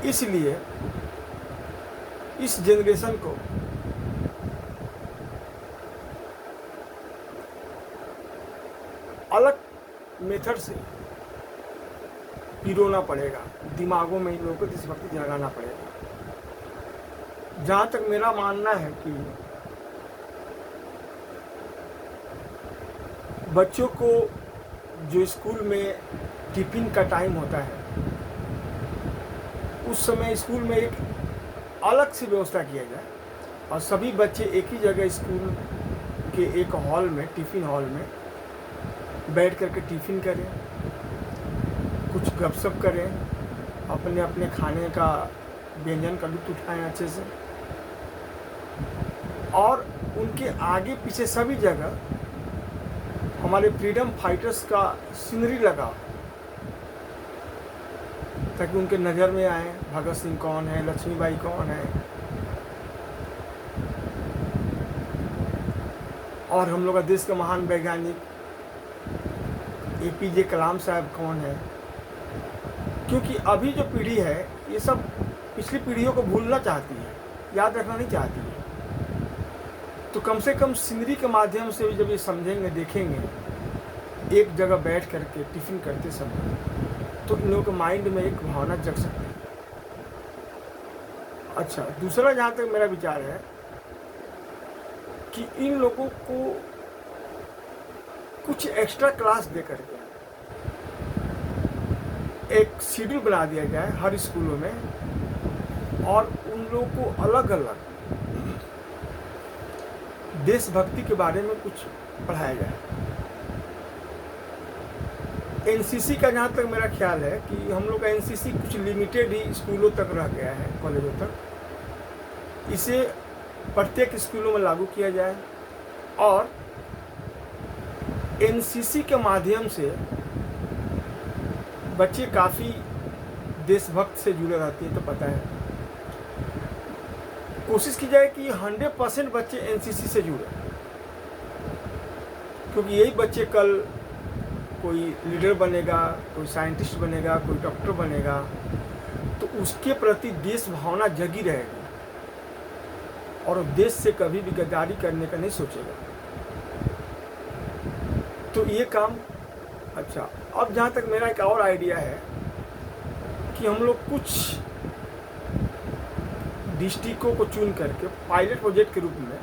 इसलिए इस जनरेशन को अलग मेथड से पिरोना पड़ेगा, दिमागों में इन लोगों को देशभक्ति जगाना पड़ेगा। जहाँ तक मेरा मानना है कि बच्चों को जो स्कूल में टिफिन का टाइम होता है, उस समय स्कूल में एक अलग से व्यवस्था किया जाए और सभी बच्चे एक ही जगह स्कूल के एक हॉल में, टिफ़िन हॉल में बैठ करके टिफ़िन करें, कुछ गपशप करें, अपने अपने खाने का व्यंजन का लुत्फ़ उठाएं अच्छे से, और उनके आगे पीछे सभी जगह हमारे फ्रीडम फाइटर्स का सीनरी लगा, ताकि उनके नज़र में आए भगत सिंह कौन है, लक्ष्मीबाई कौन है, और हम लोग का देश का महान वैज्ञानिक APJ कलाम साहब कौन है। क्योंकि अभी जो पीढ़ी है ये सब पिछली पीढ़ियों को भूलना चाहती है, याद रखना नहीं चाहती है। तो कम से कम सीनरी के माध्यम से जब ये समझेंगे, देखेंगे एक जगह बैठ करके टिफ़िन करते समय, तो इन लोगों के माइंड में एक भावना जग सकती है। अच्छा, दूसरा जहाँ तक मेरा विचार है कि इन लोगों को कुछ एक्स्ट्रा क्लास दे करके एक शेड्यूल बना दिया जाए हर स्कूलों में, और उन लोगों को अलग अलग देशभक्ति के बारे में कुछ पढ़ाया जाए। NCC का जहाँ तक मेरा ख्याल है कि हम लोग का NCC कुछ लिमिटेड ही स्कूलों तक रह गया है, कॉलेजों तक। इसे प्रत्येक स्कूलों में लागू किया जाए और NCC के माध्यम से बच्चे काफ़ी देशभक्त से जुड़े रहते हैं, तो पता है। कोशिश की जाए कि 100% बच्चे NCC से जुड़े, क्योंकि यही बच्चे कल कोई लीडर बनेगा, कोई साइंटिस्ट बनेगा, कोई डॉक्टर बनेगा, तो उसके प्रति देश भावना जगी रहेगी और देश से कभी भी गद्दारी करने का नहीं सोचेगा। तो ये काम अच्छा। अब जहाँ तक मेरा एक और आइडिया है कि हम लोग कुछ डिस्ट्रिक्टों को चुन करके पायलट प्रोजेक्ट के रूप में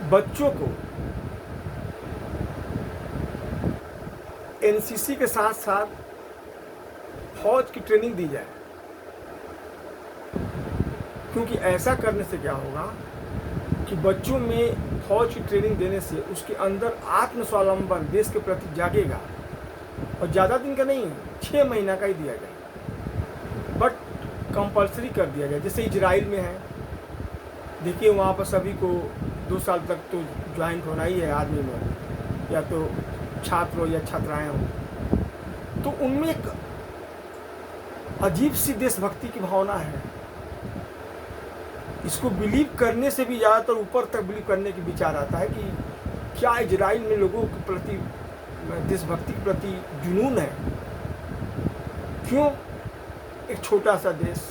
बच्चों को NCC के साथ साथ फौज की ट्रेनिंग दी जाए। क्योंकि ऐसा करने से क्या होगा कि बच्चों में फौज की ट्रेनिंग देने से उसके अंदर आत्मस्वावलंबन देश के प्रति जागेगा, और ज़्यादा दिन का नहीं, 6 महीना का ही दिया जाए, बट कंपलसरी कर दिया जाए। जैसे इजराइल में है, देखिए वहाँ पर सभी को 2 साल तक तो ज्वाइंट होना ही है आर्मी में, या तो छात्र हो या छात्राएँ हों। तो उनमें एक अजीब सी देशभक्ति की भावना है। इसको बिलीव करने से भी ज़्यादातर ऊपर तक बिलीव करने की विचार आता है कि क्या इजराइल में लोगों के प्रति देशभक्ति के प्रति जुनून है। क्यों? एक छोटा सा देश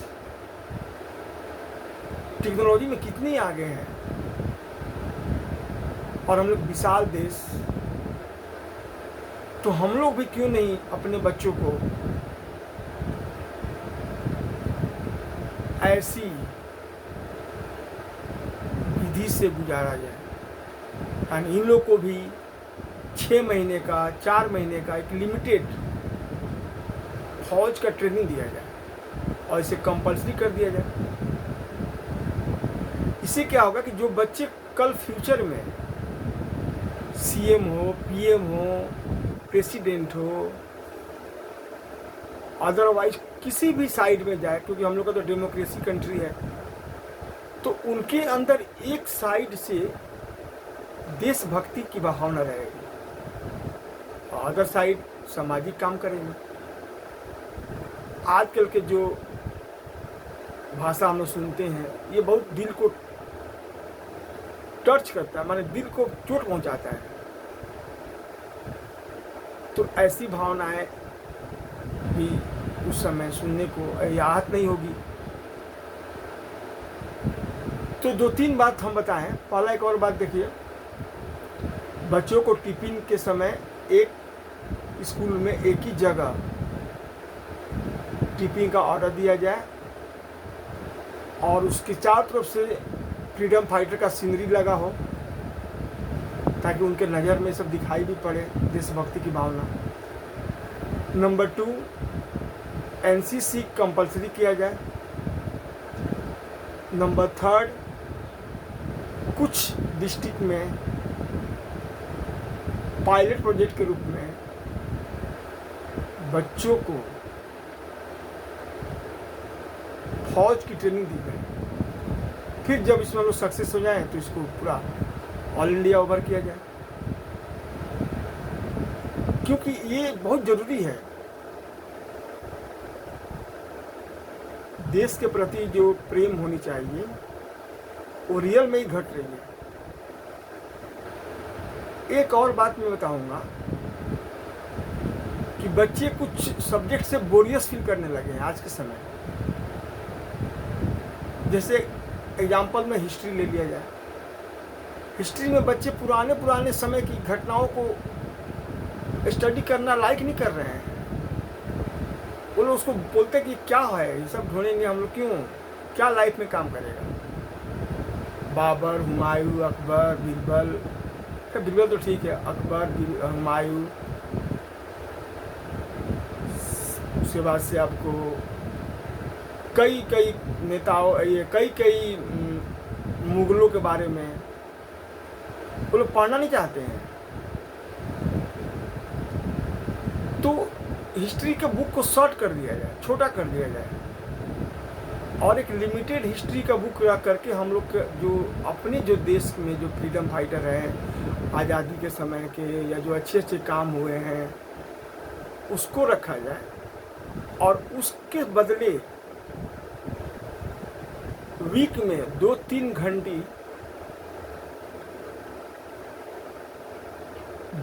टेक्नोलॉजी में कितने आगे हैं, और हम लोग विशाल देश, तो हम लोग भी क्यों नहीं अपने बच्चों को ऐसी विधि से गुजारा जाए, यानी इन लोग को भी 6 महीने का, 4 महीने का एक लिमिटेड फौज का ट्रेनिंग दिया जाए और इसे कंपलसरी कर दिया जाए। इससे क्या होगा कि जो बच्चे कल फ्यूचर में CM हो, PM हो, प्रेसिडेंट हो, अदरवाइज किसी भी साइड में जाए, क्योंकि हम लोग का तो डेमोक्रेसी कंट्री है, तो उनके अंदर एक साइड से देशभक्ति की भावना रहेगी और अदर साइड सामाजिक काम करेंगे। आजकल के जो भाषा हम लोग सुनते हैं, ये बहुत दिल को टच करता है, माने दिल को चोट पहुंचाता है। तो ऐसी भावनाएं भी उस समय सुनने को याद नहीं होगी। तो 2-3 बात हम बताएं। पहला एक और बात देखिए, बच्चों को टिफिन के समय एक स्कूल में एक ही जगह टिफिन का ऑर्डर दिया जाए और उसके चारों तरफ से फ्रीडम फाइटर का सीनरी लगा हो, ताकि उनके नज़र में सब दिखाई भी पड़े, देशभक्ति की भावना। नंबर 2, एनसीसी कंपलसरी किया जाए। नंबर 3, कुछ डिस्ट्रिक्ट में पायलट प्रोजेक्ट के रूप में बच्चों को फौज की ट्रेनिंग दी जाए। फिर जब इसमें लोग सक्सेस हो जाए तो इसको पूरा ऑल इंडिया ओवर किया जाए, क्योंकि ये बहुत ज़रूरी है। देश के प्रति जो प्रेम होनी चाहिए वो रियल में ही घट रही है। एक और बात मैं बताऊंगा कि बच्चे कुछ सब्जेक्ट से बोरियस फील करने लगे हैं आज के समय। जैसे एग्जाम्पल में हिस्ट्री ले लिया जाए। हिस्ट्री में बच्चे पुराने समय की घटनाओं को स्टडी करना लाइक नहीं कर रहे हैं। वो लोग उसको बोलते कि क्या है, ये सब ढूंढेंगे हम लोग, क्यों, क्या लाइफ में काम करेगा। बाबर, हुमायूं, अकबर, बीरबल, बीरबल तो ठीक है, अकबर, हुमायूं, उसके बाद से आपको कई नेताओं, ये कई मुगलों के बारे में वो लोग पढ़ना नहीं चाहते हैं। तो हिस्ट्री के बुक को शॉर्ट कर दिया जाए, छोटा कर दिया जाए और एक लिमिटेड हिस्ट्री का बुक करके हम लोग जो अपने जो देश में जो फ्रीडम फाइटर हैं आज़ादी के समय के, या जो अच्छे काम हुए हैं उसको रखा जाए, और उसके बदले वीक में 2-3 घंटे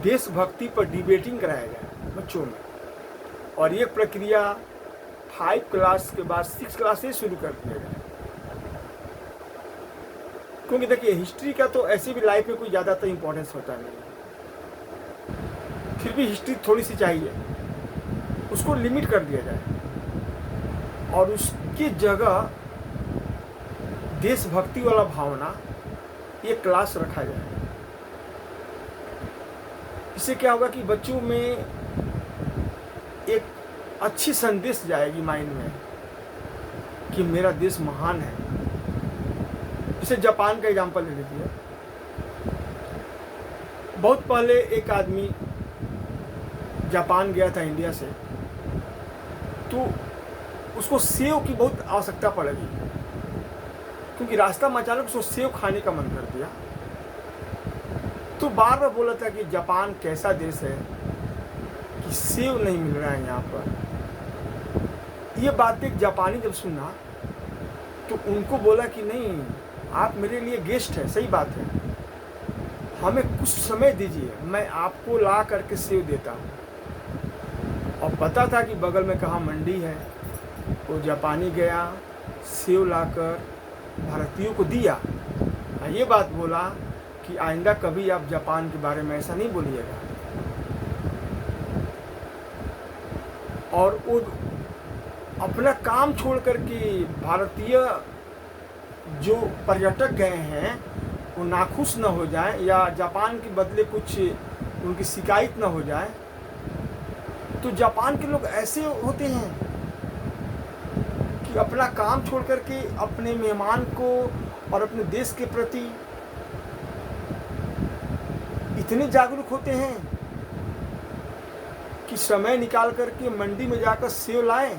देशभक्ति पर डिबेटिंग कराया जाए बच्चों में। और ये प्रक्रिया 5 क्लास के बाद 6 क्लास से शुरू कर दिया जाए। क्योंकि देखिए, हिस्ट्री का तो ऐसे भी लाइफ में कोई ज़्यादातर इम्पोर्टेंस होता नहीं, फिर भी हिस्ट्री थोड़ी सी चाहिए, उसको लिमिट कर दिया जाए और उसकी जगह देशभक्ति वाला भावना ये क्लास रखा जाए। इससे क्या होगा कि बच्चों में एक अच्छी संदेश जाएगी माइंड में कि मेरा देश महान है। जैसे जापान का एग्जांपल ले लीजिए। बहुत पहले एक आदमी जापान गया था इंडिया से, तो उसको सेव की बहुत आवश्यकता पड़ेगी, क्योंकि रास्ता में अचानक उसको सेव खाने का मन कर दिया। तो बार बार बोला था कि जापान कैसा देश है कि सेव नहीं मिल रहा है यहाँ पर। ये बात एक जापानी जब सुना तो उनको बोला कि नहीं, आप मेरे लिए गेस्ट है, सही बात है, हमें कुछ समय दीजिए, मैं आपको ला करके सेव देता हूँ। और पता था कि बगल में कहाँ मंडी है। वो जापानी गया, सेव लाकर भारतीयों को दिया। ये बात बोला कि आइंदा कभी आप जापान के बारे में ऐसा नहीं बोलिएगा। और वो अपना काम छोड़ करके भारतीय जो पर्यटक गए हैं वो नाखुश न हो जाए, या जापान के बदले कुछ उनकी शिकायत न हो जाए। तो जापान के लोग ऐसे होते हैं कि अपना काम छोड़ करके अपने मेहमान को और अपने देश के प्रति इतने जागरूक होते हैं कि समय निकाल करके मंडी में जाकर सेव लाएं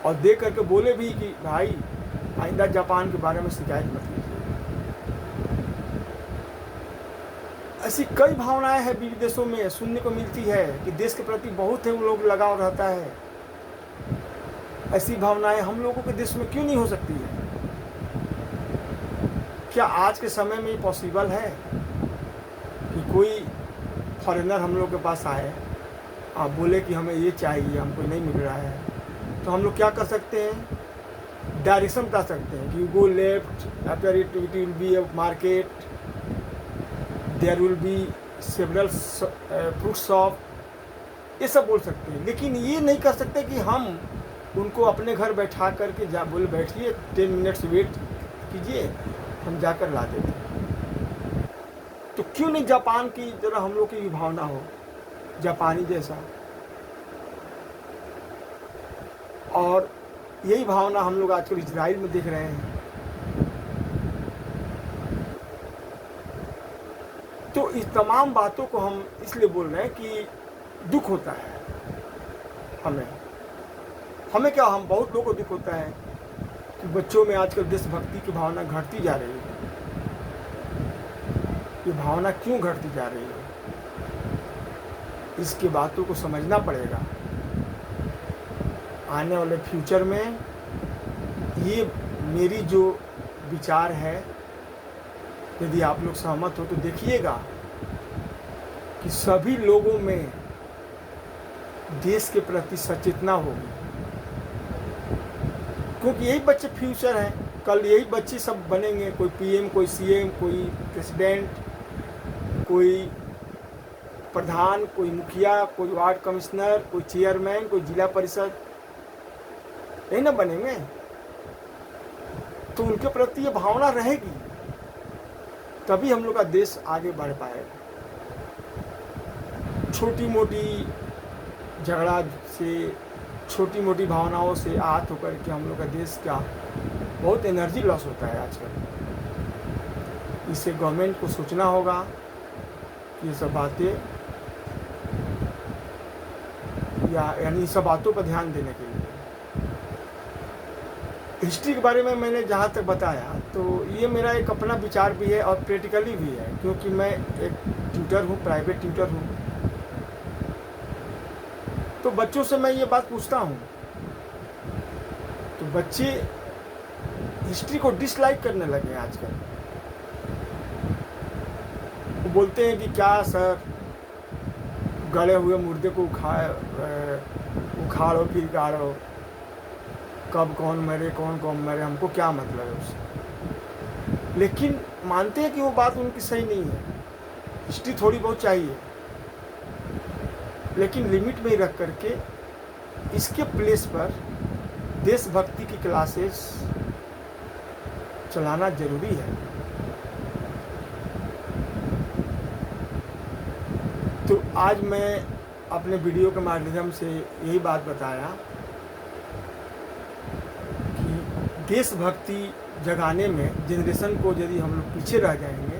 और दे करके बोले भी कि भाई आइंदा जापान के बारे में शिकायत मत कीजिए। ऐसी कई भावनाएं हैं विदेशों में सुनने को मिलती है कि देश के प्रति बहुत है लोग लगाव रहता है। ऐसी भावनाएं हम लोगों के देश में क्यों नहीं हो सकती है? क्या आज के समय में पॉसिबल है कि कोई फॉरेनर हम लोग के पास आए आप बोले कि हमें ये चाहिए, हमको नहीं मिल रहा है, तो हम लोग क्या कर सकते हैं? डायरेक्शन बता सकते हैं कि you go left, after it will be a market, there will be several fruit shop, ये सब बोल सकते हैं। लेकिन ये नहीं कर सकते कि हम उनको अपने घर बैठा करके बोले बैठिए 10 मिनट्स वेट कीजिए, हम जाकर ला देते हैं। तो क्यों नहीं जापान की तरह हम लोग की भी भावना हो, जापानी जैसा? और यही भावना हम लोग आजकल इजराइल में देख रहे हैं। तो इस तमाम बातों को हम इसलिए बोल रहे हैं कि दुख होता है हमें क्या, हम बहुत लोगों को दुख होता है कि बच्चों में आजकल देशभक्ति की भावना घटती जा रही है। ये भावना क्यों घटती जा रही है, इसकी बातों को समझना पड़ेगा। आने वाले फ्यूचर में ये मेरी जो विचार है, यदि आप लोग सहमत हो तो देखिएगा कि सभी लोगों में देश के प्रति सचेतना होगी, क्योंकि यही बच्चे फ्यूचर हैं। कल यही बच्चे सब बनेंगे, कोई पीएम, कोई सीएम, कोई प्रेसिडेंट, कोई प्रधान, कोई मुखिया, कोई वार्ड कमिश्नर, कोई चेयरमैन, कोई जिला परिषद, यही ना बनेंगे। तो उनके प्रति ये भावना रहेगी, तभी हम लोग का देश आगे बढ़ पाएगा। छोटी मोटी झगड़ा से, छोटी मोटी भावनाओं से आहत होकर के हम लोग का देश का बहुत एनर्जी लॉस होता है आजकल। इससे गवर्नमेंट को सोचना होगा कि ये सब बातें, यानी सब बातों पर ध्यान देने के लिए। हिस्ट्री के बारे में मैंने जहाँ तक बताया, तो ये मेरा एक अपना विचार भी है और प्रैक्टिकली भी है, क्योंकि मैं एक ट्यूटर हूँ, प्राइवेट ट्यूटर हूँ। तो बच्चों से मैं ये बात पूछता हूँ, तो बच्चे हिस्ट्री को डिसलाइक करने लगे हैं आजकल। वो बोलते हैं कि क्या सर, गले हुए मुर्दे को उखाड़ो फिर गाड़ो, कब कौन मरे कौन कौन मरे, हमको क्या मतलब है उससे। लेकिन मानते हैं कि वो बात उनकी सही नहीं है, हिस्ट्री थोड़ी बहुत चाहिए, लेकिन लिमिट में ही रख करके इसके प्लेस पर देशभक्ति की क्लासेस चलाना जरूरी है। तो आज मैं अपने वीडियो के माध्यम से यही बात बताया कि देशभक्ति जगाने में जनरेशन को यदि हम लोग पीछे रह जाएंगे,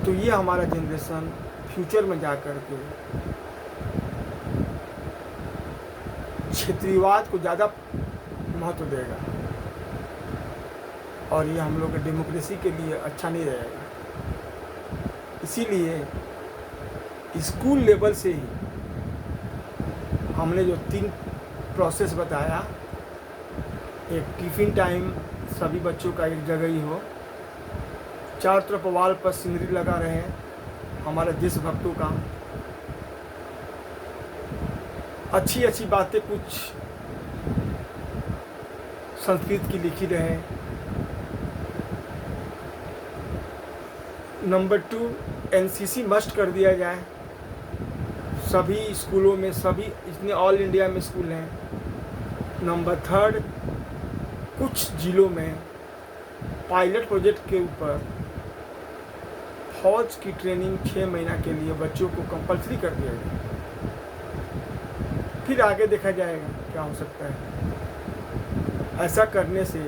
तो ये हमारा जनरेशन फ्यूचर में जा कर के क्षेत्रीयवाद को ज़्यादा महत्व देगा, और ये हम लोग के डेमोक्रेसी के लिए अच्छा नहीं रहेगा। इसीलिए स्कूल लेवल से ही हमने जो 3 प्रोसेस बताया, एक टिफ़िन टाइम सभी बच्चों का एक जगह ही हो, चारों तरफ वाल पर सीनरी लगा रहे हमारे देशभक्तों का, अच्छी अच्छी बातें कुछ संस्कृत की लिखी रहे। नंबर 2, एनसीसी मस्ट कर दिया जाए सभी स्कूलों में, सभी इतने ऑल इंडिया में स्कूल हैं। नंबर 3, कुछ जिलों में पायलट प्रोजेक्ट के ऊपर फौज की ट्रेनिंग 6 महीना के लिए बच्चों को कंपलसरी कर दिया जाए, फिर आगे देखा जाएगा क्या हो सकता है। ऐसा करने से